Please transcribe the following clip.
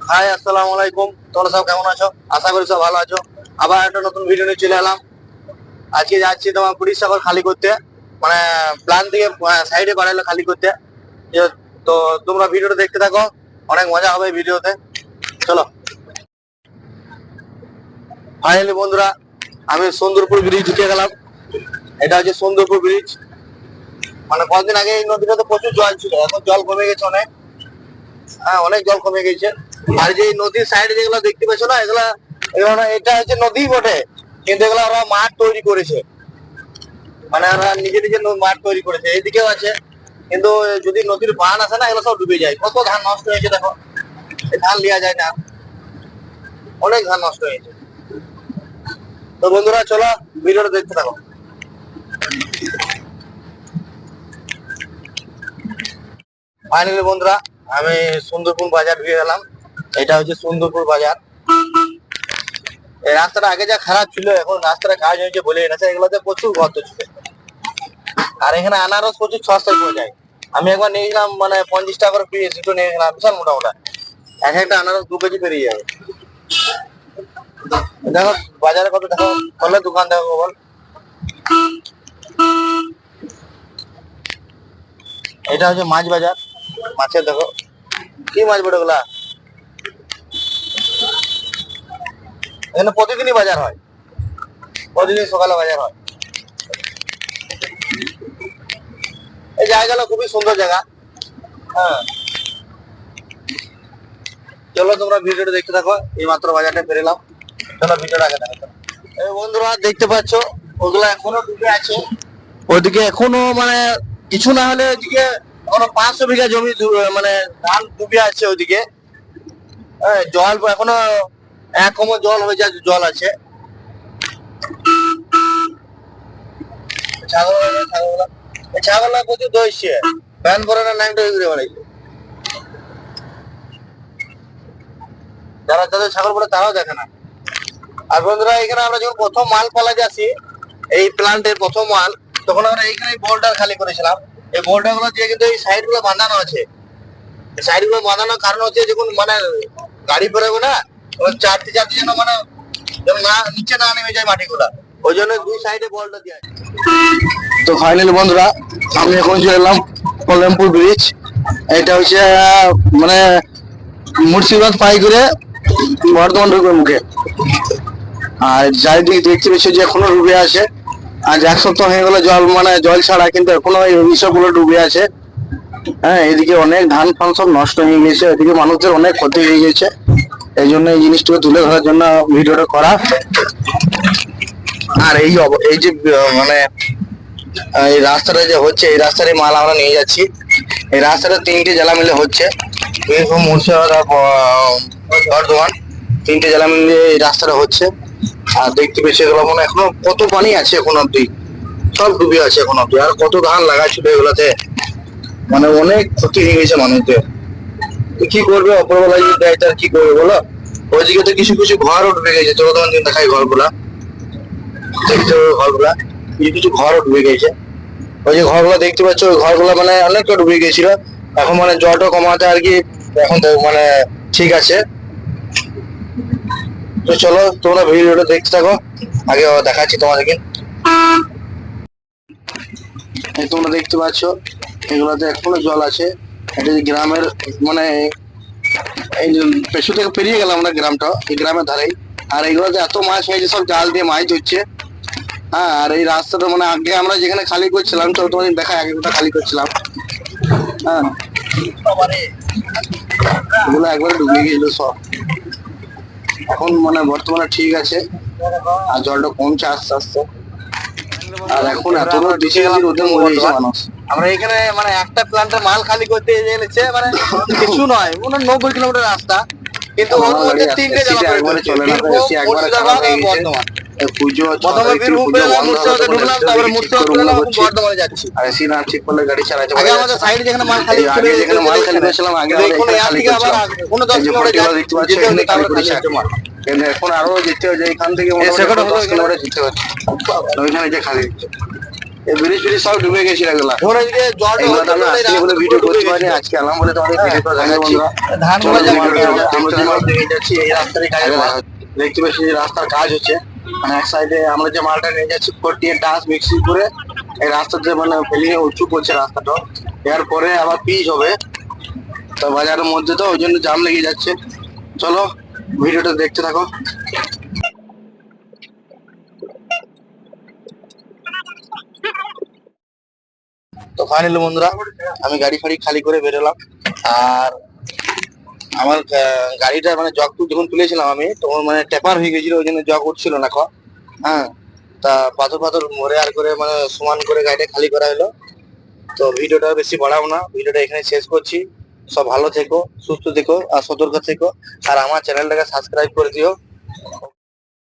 High, আসসালামু আলাইকুম। তোমরা সব কেমন আছো? আশা করি সব ভালো আছো। আবার একটা নতুন ভিডিও নিয়ে চলে এলাম। আজকে যাচ্ছি তোমার পুরীর সাগর খালি করতে, মানে প্ল্যান থেকে সাইডে বাড়াইলো খালি করতে। তো তোমরা ভিডিওটা দেখতে থাকো, অনেক মজা হবে ভিডিওতে। চলো। ফাইনালি বন্ধুরা, আমি সুন্দরপুর ব্রিজ ঢুকে গেলাম। এটা হচ্ছে সুন্দরপুর ব্রিজ। মানে কয়েকদিন আগে এই নদীটাতে প্রচুর জল ছিল, এখন জল কমে গেছে অনেক। হ্যাঁ, অনেক জল কমে গেছে। আর যে নদীর সাইডে যেগুলো দেখতে পাচ্ছ না, এগুলা এগুলো এটা হচ্ছে নদী বটে, কিন্তু এগুলো ওরা মাঠ তৈরি করেছে। মানে ওরা নিজে নিজে মাঠ তৈরি করেছে। এইদিকেও আছে, কিন্তু যদি নদীর বান আসে না, এগুলো সব ডুবে যায়। কত ধান নষ্ট হয়েছে দেখো, ধান লিয়া যায় না, অনেক ধান নষ্ট হয়েছে। তো বন্ধুরা চলো ভিডিওটা দেখতে থাকো। ফাইনালি বন্ধুরা, আমি সুন্দরপুর বাজার ঢুকে গেলাম। এটা হচ্ছে সুন্দরপুর বাজার। এই রাস্তাটা আগে যা খারাপ ছিল, এখন রাস্তাটা কাজ হয়েছে বলে এনেছে। এগুলোতে প্রচুর গর্ত ছিল। আর এখানে আনারস প্রচুর সস্তায় পাওয়া যায়। আমি একবার নিয়েছিলাম, মানে 50 টাকা করে পিস দুটো নিয়েছিলাম, বিশাল মোটা মোটা। এক একটা আনারস 2 কেজি পেরিয়ে যাবে। দেখো বাজারে কত, দেখো বললে দোকান দেখো বল। এটা হচ্ছে মাছ বাজার। মাছের দেখো কি মাছ বড় গুলা। এখানে প্রতিদিনই বাজার হয়, প্রতিদিন সকালে বাজার হয়। এই জায়গাটা খুবই সুন্দর জায়গা। হ্যাঁ, চলো তোমরা ভিডিওটা দেখতে থাকো। এই মাত্র বাজারটা পেরেলাম, চলো ভিডিওটা আগে দেখো। এই বন্ধুরা দেখতে পাচ্ছ, ওগুলা এখনো ডুবে আছে। ওদিকে এখনো মানে কিছু না হলে ওদিকে এখনো 500 বিঘা জমি মানে ধান ডুবে আছে ওদিকে। জল এখনো 1 কোমর জল হয়ে যায়, জল আছে। ছাগল প্রচুর দইছে, প্যান পরে না নাইনটা ঘুরে বেড়াইছে। যারা যাদের ছাগল পরে তারাও দেখে না। আর বন্ধুরা, এখানে আমরা যখন প্রথম মাল পালা যাচ্ছি, এই প্লান্টের প্রথম মাল, তখন আমরা এইখানে বোল্ডার খালি করেছিলাম। এই বোল্ডার গুলো দিয়ে কিন্তু এই সাইড গুলো বাঁধানো আছে। সাইড গুলো বাঁধানোর কারণ হচ্ছে, যখন মানে গাড়ি বেরোবে না, চারটি চারটি যেন মানে না নিচে না নেমে যায় মাটিগুলা, ওই জন্য 2 সাইডে বোল্ডার দিয়ে আছে। তো ফাইনালি বন্ধুরা, আমি এখন চলে এলাম কল্যাণপুর ব্রিজ। এটা হচ্ছে মানে মুর্শিদাবাদ পাই করে বর্ধমান ঢুকের মুখে। আর চারিদিকে দেখতে পেয়েছি যে এখনো ডুবে আছে। আজ 1 সপ্তাহ হয়ে গেল জল, মানে জল ছাড়া, কিন্তু এখনো এই সবগুলো ডুবে আছে। হ্যাঁ, এদিকে অনেক ধান ফান সব নষ্ট হয়ে গেছে, এদিকে মানুষদের অনেক ক্ষতি হয়ে গেছে। এই জন্য এই জিনিসটাকে তুলে ধরার জন্য ভিডিওটা করা। আর এই যে মানে এই রাস্তাটা যে হচ্ছে, এই রাস্তার মাল আমরা নিয়ে যাচ্ছি। এই রাস্তাটা 3টে জেলা মিলে হচ্ছে, বীরভূম, মুর্শিদাবাদ আর বর্ধমান, 3টে জেলা মিলে এই রাস্তাটা হচ্ছে। আর দেখতে পেয়েছি এগুলো মানে এখনো কত পানি আছে, এখন অব্দি সব ডুবে আছে এখন অব্দি। আর কত ধান লাগাচ্ছিল এগুলাতে, মানে অনেক ক্ষতি হয়ে গেছে মানুষদের। কি করবে, অপরবেলা যদি দেয় তার কি করবে বলো। ওইদিকে তো কিছু কিছু ঘরও ডুবে গেছে, চলো তোমার দিন দেখাই ঘরগুলা। দেখতে হবে ঘরগুলা, কিছু কিছু ঘরও ডুবে গেছে। ওই যে ঘরগুলো দেখতে পাচ্ছ, ওই ঘরগুলো মানে অনেকটা ডুবে গেছিল। এখন মানে জলটা কমাতে আর কি, এখন মানে ঠিক আছে। তো চলো তোমরা ভিডিওটা দেখতে থাকো, আগে দেখাচ্ছি তোমাদেরকে। তোমরা দেখতে পাচ্ছ এগুলোতে এখনো জল আছে। এটা গ্রামের মানে এই পেছু থেকে পেরিয়ে গেলাম আমরা গ্রামটা, এই গ্রামের ধারেই। আর এগুলোতে এত মাছ হয়েছে, সব জাল দিয়ে মাছ ধরছে। হ্যাঁ, আর এই রাস্তাটা মানে আগে আমরা যেখানে খালি করছিলাম, চলো তোমাদের দেখায়, আগে কোথায় খালি করছিলাম। হ্যাঁ, এগুলো একবারে ডুবে গেছিল সব। এখন মানে বর্তমানে ঠিক আছে, আর জলটা কমছে আস্তে আস্তে। আর এখন এত রোদ দিচ্ছে, রোদে মরে গেছে মানুষ। আমরা এখানে মানে একটা প্ল্যান্টের মাল খালি করতে এনেছে, মানে কিছু নয়, 90 কিলোমিটার রাস্তা, কিন্তু ওর মধ্যে 3টে জেলা পড়ে চলে না। মুর্শিদাবাদ আর বর্ধমান। প্রথমে বীরভূম পেলাম, মুর্শিদাবাদে ঢুকলাম, তারপরে মুর্শিদাবাদ পেলাম, বর্ধমানে যাচ্ছি। আর এসি না ঠিক করলে গাড়ি চালাতে পারে। আগে আমাদের সাইডে যেখানে মাল খালি ছিল, যেখানে মাল খালি করেছিলাম আগে, এখন এর থেকে আবার কোনো 10 কিলোমিটার দেখতে পাচ্ছি, এখানে খালি করেছে মাল। কিন্তু এখন আরো যেতে হবে, এখান থেকে 10 কিলোমিটার যেতে হচ্ছে, ওইখানে যে খালি এই ব্রিজ ফ্রিজ সব ডুবে গেছিল এগুলা। এখন আজকে জল ভিডিও করতে পারি, আজকে আলাম বলে তোমাদের ভিডিওটা দেখাচ্ছি। ধানগুলো দেখে যাচ্ছি এই রাস্তারই কাজ দেখতে পাচ্ছি, রাস্তার কাজ হচ্ছে। মানে এক সাইডে আমরা যে মালটা নিয়ে যাচ্ছি ফটিয়ে ডাস মিক্সিং করে এই রাস্তাতে মানে ফেলিয়ে উঁচু করছে রাস্তাটা, এরপরে আবার পিচ হবে। তো বাজারের মধ্যে তো ওই জন্য জাম লেগে যাচ্ছে। চলো ভিডিওটা দেখতে থাকো। তো ফাইনালি বন্ধুরা আমি গাড়ি ফাড়ি খালি করে বেরোলাম। আর আমার গাড়িটা মানে জগ যখন তুলেছিলাম আমি তখন মানে টেপার হয়ে গেছিল, ওই জন্য জগ উঠছিল না। হ্যাঁ, তা পাথর পাথর মরে আর করে মানে সমান করে গাড়িটা খালি করা হলো। তো ভিডিওটা বেশি বাড়াবো না, ভিডিওটা এখানে শেষ করছি। সব ভালো থেকো, সুস্থ থেকো আর সতর্ক থেকো। আর আমার চ্যানেলটাকে সাবস্ক্রাইব করে দিও।